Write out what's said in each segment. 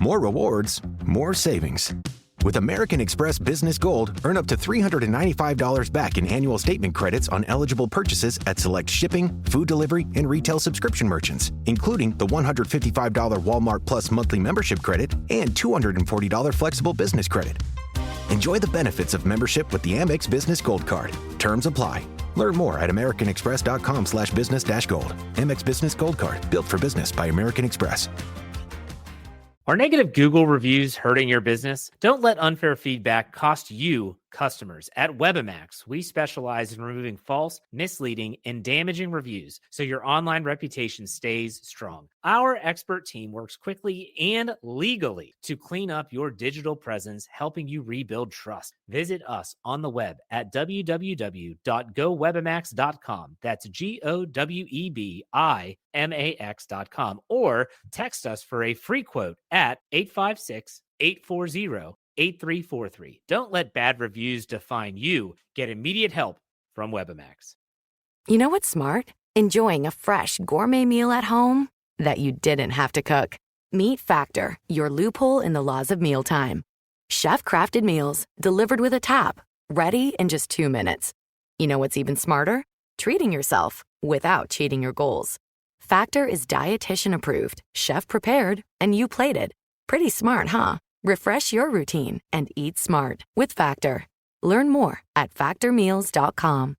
More rewards, more savings. With American Express Business Gold, earn up to $395 back in annual statement credits on eligible purchases at select shipping, food delivery, and retail subscription merchants, including the $155 Walmart Plus monthly membership credit and $240 flexible business credit. Enjoy the benefits of membership with the Amex Business Gold Card. Terms apply. Learn more at americanexpress.com/business-gold. Amex Business Gold Card. Built for business by American Express. Are negative Google reviews hurting your business? Don't let unfair feedback cost you customers. At Webamax, we specialize in removing false, misleading, and damaging reviews so your online reputation stays strong. Our expert team works quickly and legally to clean up your digital presence, helping you rebuild trust. Visit us on the web at www.gowebamax.com. That's GOWEBIMAX.com, or text us for a free quote at 856-840-8343. Don't let bad reviews define you. Get immediate help from Webamax. You know what's smart? Enjoying a fresh gourmet meal at home that you didn't have to cook. Meet Factor, your loophole in the laws of mealtime. Chef-crafted meals delivered with a tap, ready in just 2 minutes. You know what's even smarter? Treating yourself without cheating your goals. Factor is dietitian approved, chef prepared, and you plated. Pretty smart, huh? Refresh your routine and eat smart with Factor. Learn more at factormeals.com.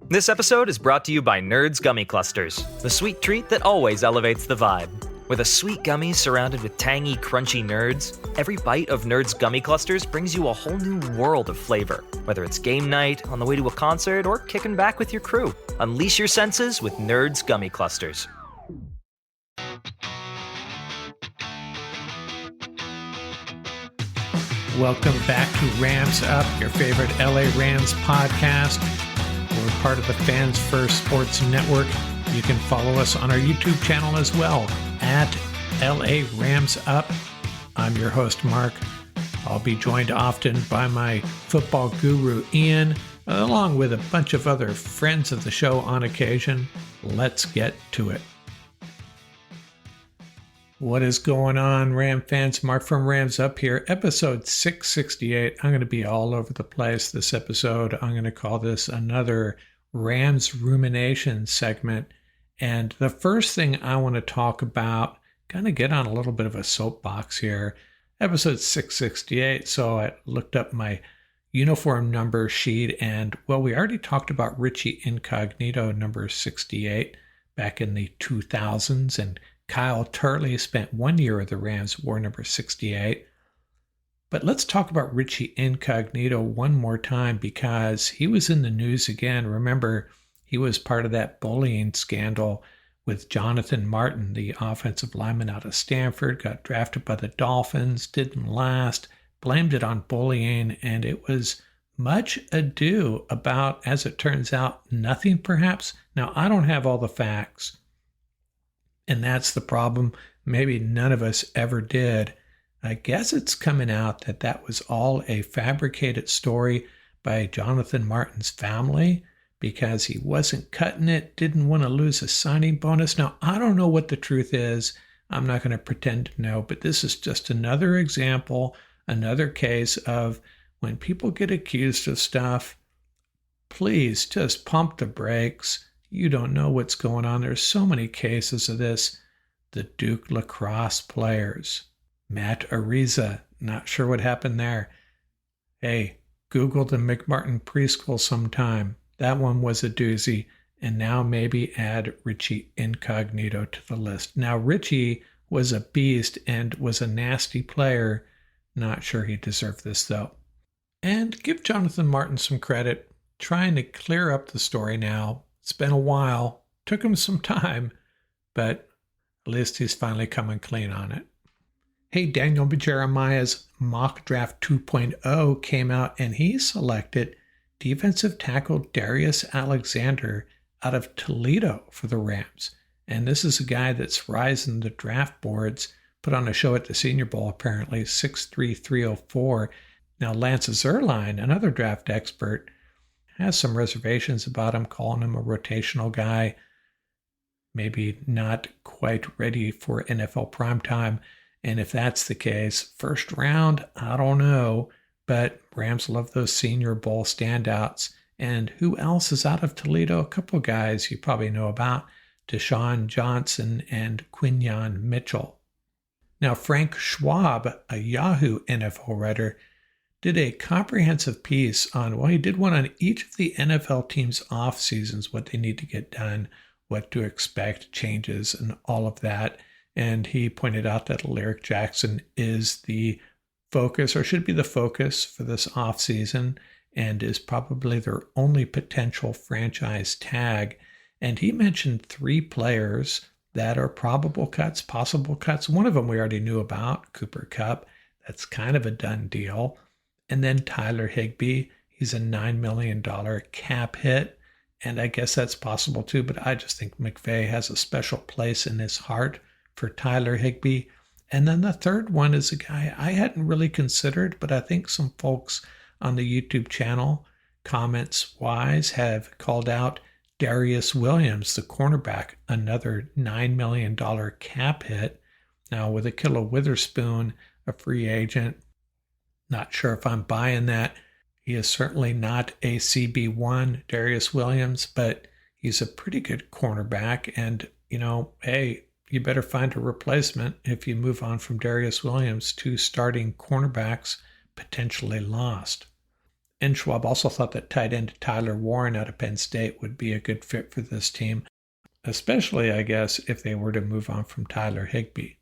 This episode is brought to you by Nerds Gummy Clusters, the sweet treat that always elevates the vibe. With a sweet gummy surrounded with tangy, crunchy nerds, every bite of Nerds Gummy Clusters brings you a whole new world of flavor. Whether it's game night, on the way to a concert, or kicking back with your crew, unleash your senses with Nerds Gummy Clusters. Welcome back to Rams Up, your favorite LA Rams podcast. We're part of the Fans First Sports Network. You can follow us on our YouTube channel as well, at LA Rams Up. I'm your host, Mark. I'll be joined often by my football guru, Ian, along with a bunch of other friends of the show on occasion. Let's get to it. What is going on, Ram fans? Mark from Rams Up here, episode 668. I'm going to be all over the place this episode. I'm going to call this another Rams Ruminations segment. And the first thing I want to talk about, kind of get on a little bit of a soapbox here, episode 668. So I looked up my uniform number sheet, and well, we already talked about Richie Incognito, number 68, back in the 2000s, and Kyle Turley spent 1 year with the Rams, wore number 68. But let's talk about Richie Incognito one more time, because he was in the news again. Remember, he was part of that bullying scandal with Jonathan Martin, the offensive lineman out of Stafford, got drafted by the Dolphins, didn't last, blamed it on bullying, and it was much ado about, as it turns out, nothing perhaps. Now, I don't have all the facts, and that's the problem. Maybe none of us ever did. I guess it's coming out that that was all a fabricated story by Jonathan Martin's family because he wasn't cutting it, didn't want to lose a signing bonus. Now, I don't know what the truth is. I'm not going to pretend to know, but this is just another example, another case of when people get accused of stuff, please just pump the brakes. You don't know what's going on. There's so many cases of this. The Duke lacrosse players. Matt Ariza, not sure what happened there. Hey, Google the McMartin preschool sometime. That one was a doozy. And now maybe add Richie Incognito to the list. Now, Richie was a beast and was a nasty player. Not sure he deserved this, though. And give Jonathan Martin some credit. Trying to clear up the story now. It's been a while, took him some time, but at least he's finally coming clean on it. Hey, Daniel Jeremiah's Mock Draft 2.0 came out, and he selected defensive tackle Darius Alexander out of Toledo for the Rams. And this is a guy that's rising the draft boards, put on a show at the Senior Bowl apparently, 6'3", 304. Now, Lance Zierlein, another draft expert, has some reservations about him, calling him a rotational guy. maybe not quite ready for NFL primetime. And if that's the case, first round, I don't know. But Rams love those Senior Bowl standouts. And who else is out of Toledo? A couple guys you probably know about, Deshaun Johnson and Quinyon Mitchell. Now, Frank Schwab, a Yahoo NFL writer, did a comprehensive piece on, well, he did one on each of the NFL teams' off seasons, what they need to get done, what to expect, changes, and all of that. And he pointed out that Alaric Jackson is the focus, or should be the focus, for this off season, and is probably their only potential franchise tag. And he mentioned 3 players that are probable cuts, possible cuts. One of them we already knew about, Cooper Kupp. That's kind of a done deal. And then Tyler Higbee. He's a $9 million cap hit. And I guess that's possible too, but I just think McVay has a special place in his heart for Tyler Higbee. And then the third one is a guy I hadn't really considered, but I think some folks on the YouTube channel, comments-wise, have called out Darius Williams, the cornerback, another $9 million cap hit. Now, with Ahkello Witherspoon, a free agent, not sure if I'm buying that. He is certainly not a CB1, Darius Williams, but he's a pretty good cornerback. And, hey, you better find a replacement if you move on from Darius Williams. 2 starting cornerbacks potentially lost. And Schwab also thought that tight end Tyler Warren out of Penn State would be a good fit for this team, especially, I guess, if they were to move on from Tyler Higbee.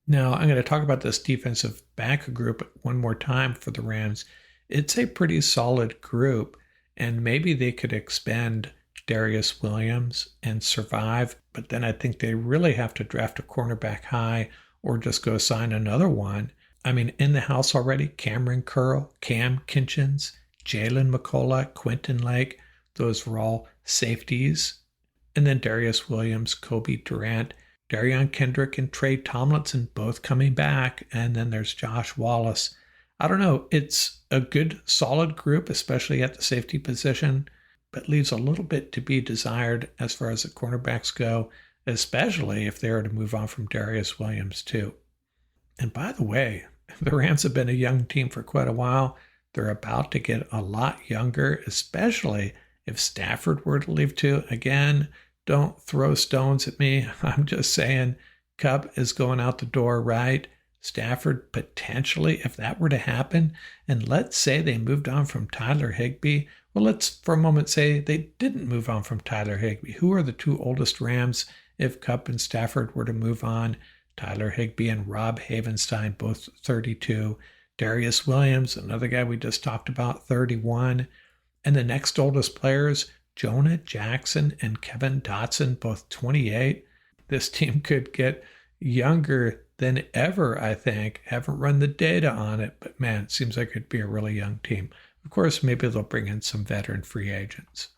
Now, I'm going to talk about this defensive back group one more time for the Rams. It's a pretty solid group, and maybe they could expend Darius Williams and survive, but then I think they really have to draft a cornerback high or just go sign another one. I mean, in the house already, Cameron Curl, Cam Kinchins, Jalen McCullough, Quentin Lake, those were all safeties. And then Darius Williams, Kobe Durant, Darion Kendrick, and Trey Tomlinson both coming back. And then there's Josh Wallace. I don't know. It's a good, solid group, especially at the safety position, but leaves a little bit to be desired as far as the cornerbacks go, especially if they are to move on from Darius Williams too. And by the way, the Rams have been a young team for quite a while. They're about to get a lot younger, especially if Stafford were to leave too. Again, don't throw stones at me. I'm just saying Kupp is going out the door, right? Stafford potentially, if that were to happen, and let's say they moved on from Tyler Higbee. Well, let's for a moment say they didn't move on from Tyler Higbee. Who are the 2 oldest Rams if Kupp and Stafford were to move on? Tyler Higbee and Rob Havenstein, both 32. Darius Williams, another guy we just talked about, 31. And the next oldest players, Jonah Jackson and Kevin Dotson, both 28. This team could get younger than ever, I think. Haven't run the data on it, but man, it seems like it'd be a really young team. Of course, maybe they'll bring in some veteran free agents.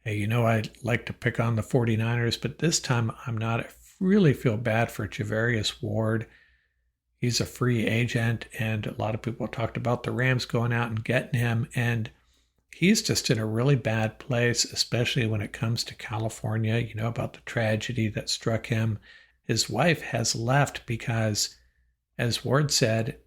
Hey, I like to pick on the 49ers, but this time I'm not. I really feel bad for Javarius Ward. He's a free agent, and a lot of people talked about the Rams going out and getting him, and he's just in a really bad place, especially when it comes to California. You know about the tragedy that struck him. His wife has left because, as Ward said,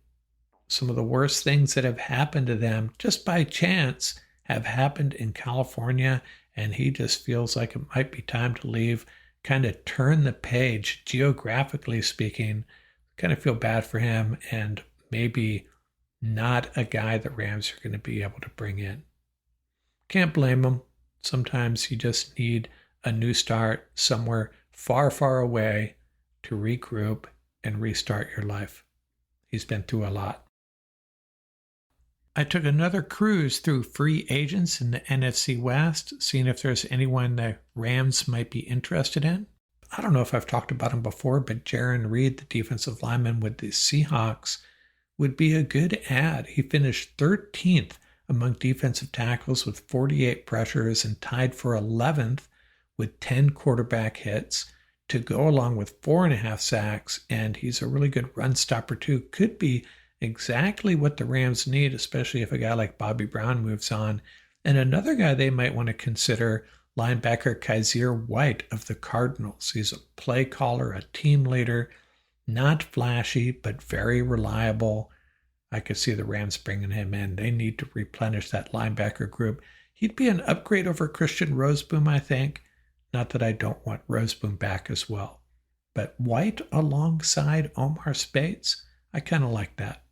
some of the worst things that have happened to them just by chance have happened in California, and he just feels like it might be time to leave, kind of turn the page, geographically speaking. Kind of feel bad for him, and maybe not a guy the Rams are going to be able to bring in. Can't blame him. Sometimes you just need a new start somewhere far, far away to regroup and restart your life. He's been through a lot. I took another cruise through free agents in the NFC West, seeing if there's anyone the Rams might be interested in. I don't know if I've talked about him before, but Jaron Reed, the defensive lineman with the Seahawks, would be a good add. He finished 13th among defensive tackles with 48 pressures and tied for 11th with 10 quarterback hits to go along with 4.5 sacks, and he's a really good run stopper too. Could be exactly what the Rams need, especially if a guy like Bobby Brown moves on. And another guy they might want to consider, linebacker Kaiser White of the Cardinals. He's a play caller, a team leader, not flashy, but very reliable. I could see the Rams bringing him in. They need to replenish that linebacker group. He'd be an upgrade over Christian Roseboom, I think. Not that I don't want Roseboom back as well. But White alongside Omar Speights, I kind of like that.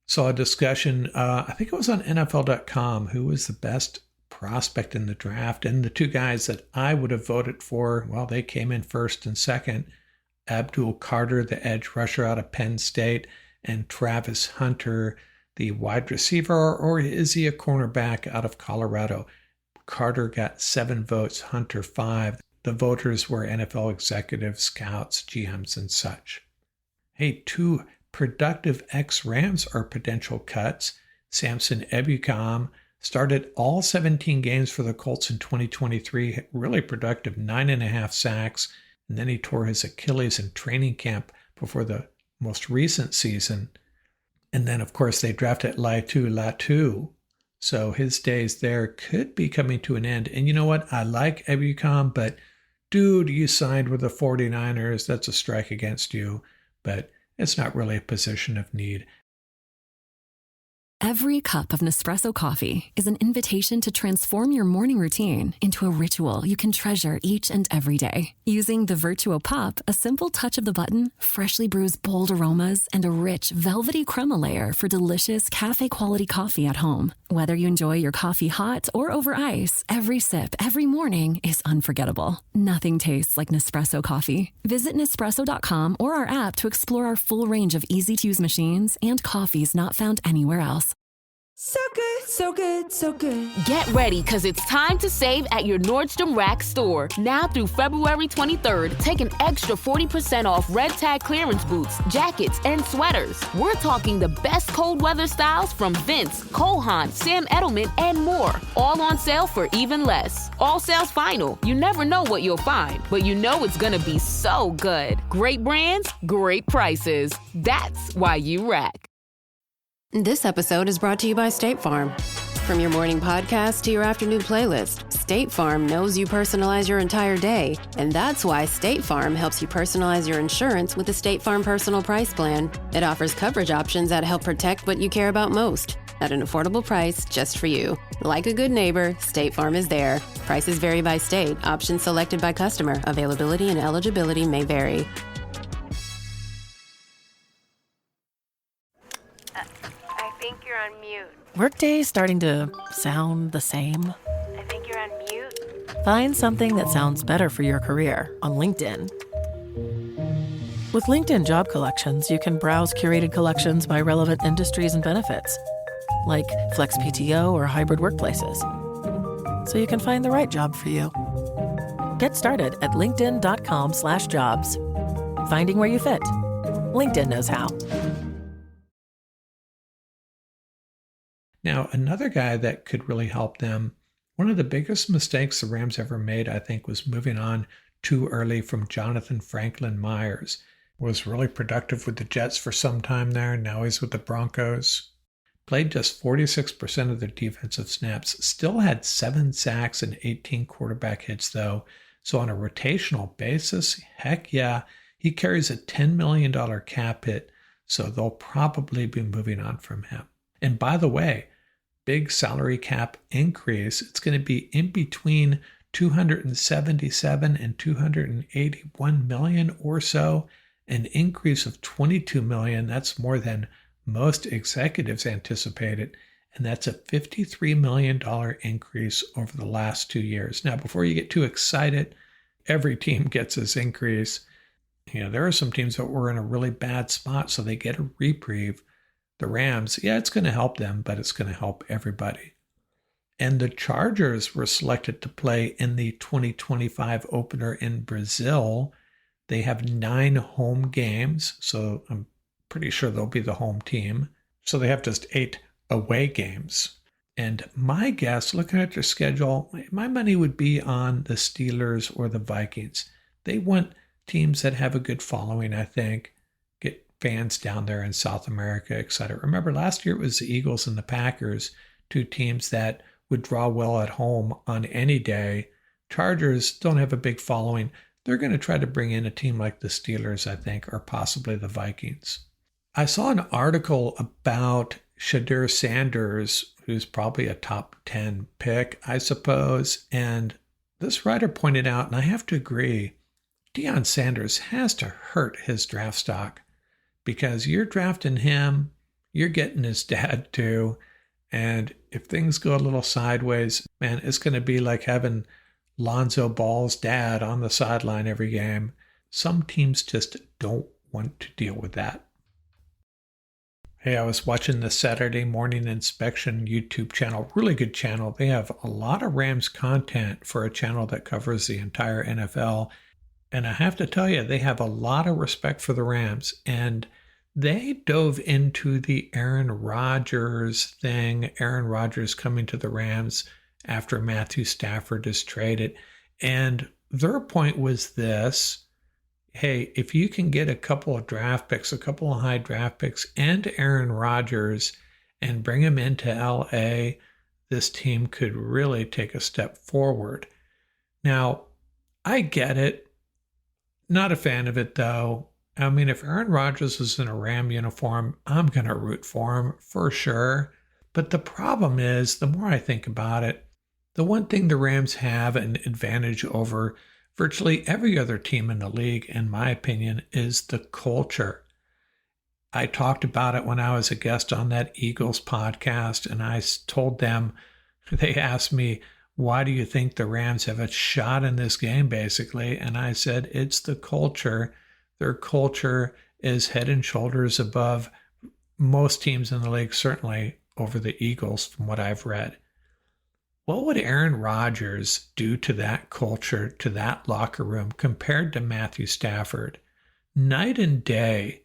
Saw a discussion, I think it was on NFL.com, who was the best prospect in the draft. And the two guys that I would have voted for, well, they came in first and second. Abdul Carter, the edge rusher out of Penn State, and Travis Hunter, the wide receiver, or is he a cornerback out of Colorado? Carter got 7 votes, Hunter 5. The voters were NFL executives, scouts, GMs, and such. Hey, 2 productive ex-Rams are potential cuts. Samson Ebukam started all 17 games for the Colts in 2023, really productive, 9.5 sacks, and then he tore his Achilles in training camp before the most recent season. And then, of course, they drafted Latu. So his days there could be coming to an end. And you know what? I like Ebukam, but dude, you signed with the 49ers. That's a strike against you. But it's not really a position of need. Every cup of Nespresso coffee is an invitation to transform your morning routine into a ritual you can treasure each and every day. Using the Virtuo Pup, a simple touch of the button freshly brews bold aromas and a rich, velvety crema layer for delicious cafe-quality coffee at home. Whether you enjoy your coffee hot or over ice, every sip, every morning is unforgettable. Nothing tastes like Nespresso coffee. Visit Nespresso.com or our app to explore our full range of easy-to-use machines and coffees not found anywhere else. So good, so good, so good. Get ready, because it's time to save at your Nordstrom Rack store. Now through February 23rd, take an extra 40% off red tag clearance boots, jackets, and sweaters. We're talking the best cold weather styles from Vince, Cole Haan, Sam Edelman, and more. All on sale for even less. All sales final. You never know what you'll find, but you know it's gonna be so good. Great brands, great prices. That's why you rack. This episode is brought to you by State Farm. From your morning podcast to your afternoon playlist, State Farm knows you personalize your entire day, and that's why State Farm helps you personalize your insurance with the State Farm Personal Price Plan. It offers coverage options that help protect what you care about most at an affordable price just for you. Like a good neighbor, State Farm is there. Prices vary by state. Options selected by customer. Availability and eligibility may vary. On mute. Workday is starting to sound the same. I think you're on mute. Find something that sounds better for your career on LinkedIn. With LinkedIn Job Collections, you can browse curated collections by relevant industries and benefits, like flex PTO or hybrid workplaces, so you can find the right job for you. Get started at linkedin.com/jobs. Finding where you fit. LinkedIn knows how. Now, another guy that could really help them, one of the biggest mistakes the Rams ever made, I think, was moving on too early from Jonathan Franklin Myers. Was really productive with the Jets for some time there. Now he's with the Broncos. Played just 46% of their defensive snaps. Still had 7 sacks and 18 quarterback hits, though. So on a rotational basis, heck yeah, he carries a $10 million cap hit. So they'll probably be moving on from him. And by the way, big salary cap increase. It's going to be in between 277 and 281 million or so, an increase of 22 million. That's more than most executives anticipated. And that's a $53 million increase over the last 2 years. Now, before you get too excited, every team gets this increase. You know, there are some teams that were in a really bad spot, so they get a reprieve. The Rams, yeah, it's going to help them, but it's going to help everybody. And the Chargers were selected to play in the 2025 opener in Brazil. They have 9 home games, so I'm pretty sure they'll be the home team. So they have just 8 away games. And my guess, looking at their schedule, my money would be on the Steelers or the Vikings. They want teams that have a good following, I think. Get fans down there in South America, etc. Remember, last year it was the Eagles and the Packers, 2 teams that would draw well at home on any day, Chargers don't have a big following. They're going to try to bring in a team like the Steelers, I think, or possibly the Vikings. I saw an article about Shedeur Sanders, who's probably a top 10 pick, I suppose. And this writer pointed out, and I have to agree, Deion Sanders has to hurt his draft stock, because you're drafting him, you're getting his dad too. And if things go a little sideways, man, it's going to be like having Lonzo Ball's dad on the sideline every game. Some teams just don't want to deal with that. Hey, I was watching the Saturday Morning Inspection YouTube channel, really good channel. They have a lot of Rams content for a channel that covers the entire NFL. And I have to tell you, they have a lot of respect for the Rams. And they dove into the Aaron Rodgers thing, Aaron Rodgers coming to the Rams after Matthew Stafford is traded. And their point was this: hey, if you can get a couple of draft picks, a couple of high draft picks, and Aaron Rodgers and bring him into LA, this team could really take a step forward. Now, I get it. Not a fan of it, though. I mean, if Aaron Rodgers was in a Ram uniform, I'm going to root for him for sure. But the problem is, the more I think about it, the one thing the Rams have an advantage over virtually every other team in the league, in my opinion, is the culture. I talked about it when I was a guest on that Eagles podcast, and I told them, they asked me, why do you think the Rams have a shot in this game, basically? And I said, it's the culture. Their culture is head and shoulders above most teams in the league, certainly over the Eagles, from what I've read. What would Aaron Rodgers do to that culture, to that locker room, compared to Matthew Stafford? Night and day,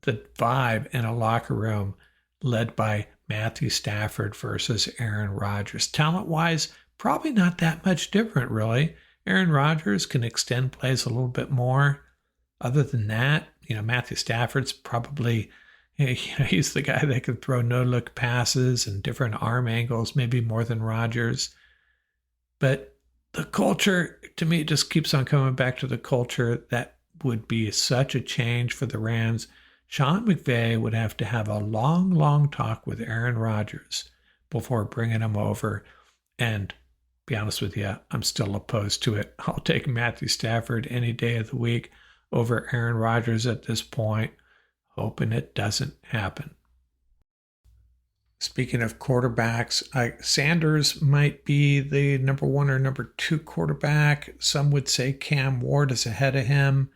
the vibe in a locker room led by Matthew Stafford versus Aaron Rodgers. Talent-wise, probably not that much different, really. Aaron Rodgers can extend plays a little bit more. Other than that, Matthew Stafford's probably, he's the guy that can throw no-look passes and different arm angles, maybe more than Rodgers. But the culture, to me, it just keeps on coming back to the culture. That would be such a change for the Rams. Sean McVay would have to have a long, long talk with Aaron Rodgers before bringing him over. And be honest with you, I'm still opposed to it. I'll take Matthew Stafford any day of the week over Aaron Rodgers at this point, hoping it doesn't happen. Speaking of quarterbacks, Sanders might be the number 1 or number 2 quarterback. Some would say Cam Ward is ahead of him.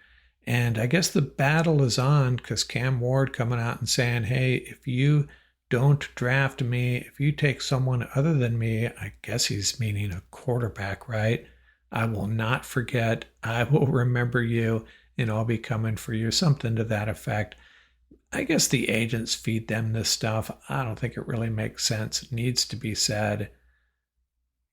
And I guess the battle is on, because Cam Ward coming out and saying, hey, if you don't draft me, if you take someone other than me, I guess he's meaning a quarterback, right? I will not forget. I will remember you, and I'll be coming for you. Something to that effect. I guess the agents feed them this stuff. I don't think it really makes sense. It needs to be said.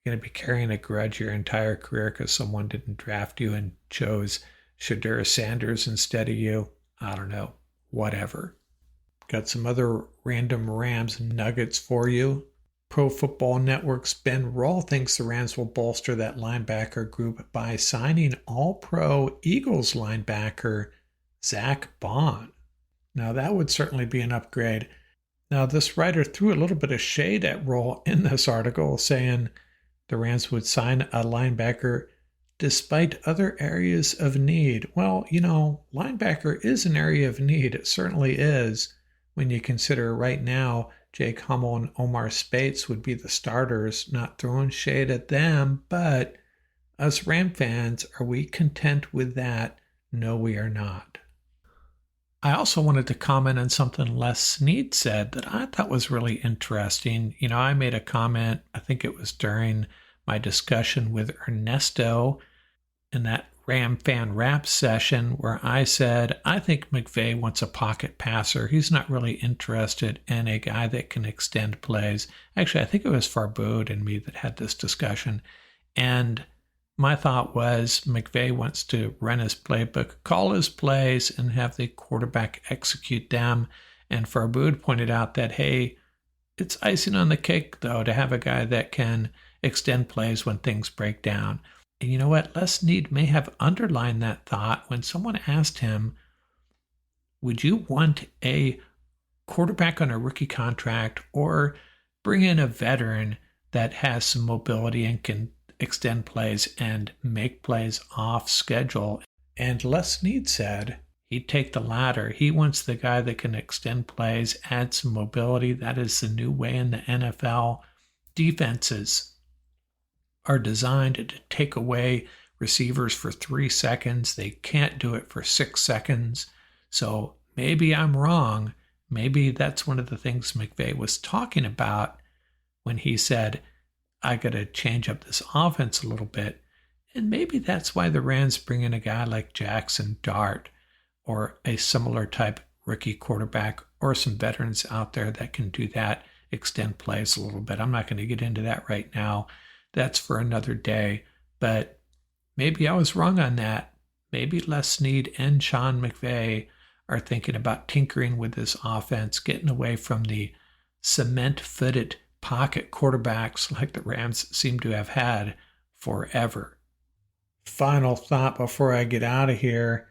You're going to be carrying a grudge your entire career because someone didn't draft you and chose Shedeur Sanders instead of you. I don't know. Whatever. Got some other random Rams nuggets for you. Pro Football Network's Ben Roll thinks the Rams will bolster that linebacker group by signing All-Pro Eagles linebacker Zach Bond. Now, that would certainly be an upgrade. Now, this writer threw a little bit of shade at Roll in this article, saying the Rams would sign a linebacker despite other areas of need. Well, linebacker is an area of need. It certainly is, when you consider right now Jake Hummel and Omar Spates would be the starters. Not throwing shade at them, but us Ram fans, are we content with that? No, we are not. I also wanted to comment on something Les Snead said that I thought was really interesting. I made a comment, I think it was during my discussion with Ernesto in that Ram Fan Rap session, where I said, I think McVay wants a pocket passer. He's not really interested in a guy that can extend plays. Actually, I think it was Farbood and me that had this discussion. And my thought was McVay wants to run his playbook, call his plays, and have the quarterback execute them. And Farbood pointed out that, hey, it's icing on the cake, though, to have a guy that can extend plays when things break down. And you know what? Les Snead may have underlined that thought when someone asked him, would you want a quarterback on a rookie contract or bring in a veteran that has some mobility and can extend plays and make plays off schedule? And Les Snead said he'd take the latter. He wants the guy that can extend plays, add some mobility. That is the new way in the NFL. Defenses are designed to take away receivers for 3 seconds. They can't do it for 6 seconds. So maybe I'm wrong. Maybe that's one of the things McVay was talking about when he said, I got to change up this offense a little bit. And maybe that's why the Rams bring in a guy like Jackson Dart or a similar type rookie quarterback or some veterans out there that can do that, extend plays a little bit. I'm not going to get into that right now. That's for another day. But maybe I was wrong on that. Maybe Les Snead and Sean McVay are thinking about tinkering with this offense, getting away from the cement-footed pocket quarterbacks like the Rams seem to have had forever. Final thought before I get out of here.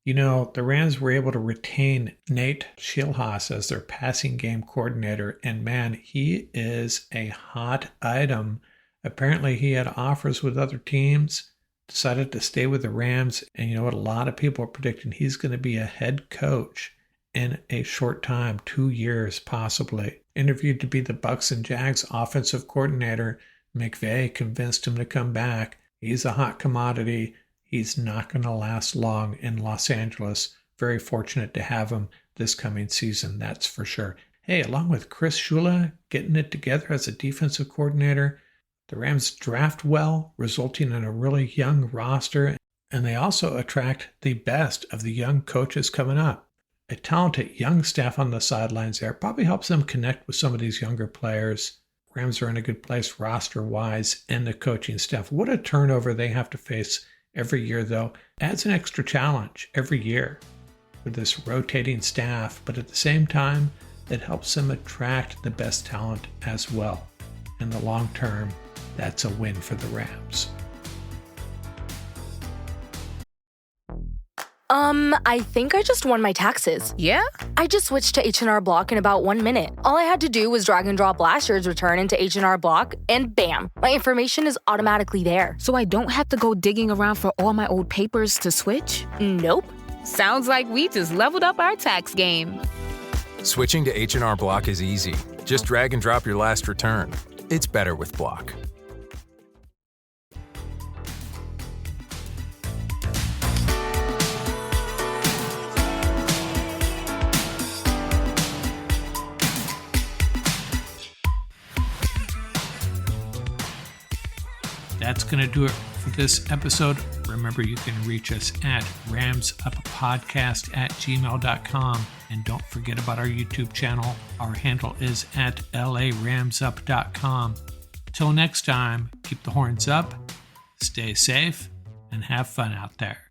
You know, the Rams were able to retain Nate Schilhaas as their passing game coordinator, and man, he is a hot item. Apparently, he had offers with other teams, decided to stay with the Rams, and you know what? A lot of people are predicting he's going to be a head coach in a short time, 2 years possibly. Interviewed to be the Bucs and Jags offensive coordinator, McVay convinced him to come back. He's a hot commodity. He's not going to last long in Los Angeles. Very fortunate to have him this coming season, that's for sure. Hey, along with Chris Shula getting it together as a defensive coordinator, the Rams draft well, resulting in a really young roster, and they also attract the best of the young coaches coming up. A talented young staff on the sidelines there probably helps them connect with some of these younger players. Rams are in a good place roster-wise and the coaching staff. What a turnover they have to face every year, though. Adds an extra challenge every year with this rotating staff, but at the same time, it helps them attract the best talent as well. In the long term, that's a win for the Rams. I think I just won my taxes. Yeah? I just switched to H&R Block in about 1 minute. All I had to do was drag and drop last year's return into H&R Block, and bam, my information is automatically there. So I don't have to go digging around for all my old papers to switch? Nope. Sounds like we just leveled up our tax game. Switching to H&R Block is easy. Just drag and drop your last return. It's better with Block. That's going to do it for this episode. Remember, you can reach us at ramsuppodcast@gmail.com. And don't forget about our YouTube channel. Our handle is at laramsup.com. Till next time, keep the horns up, stay safe, and have fun out there.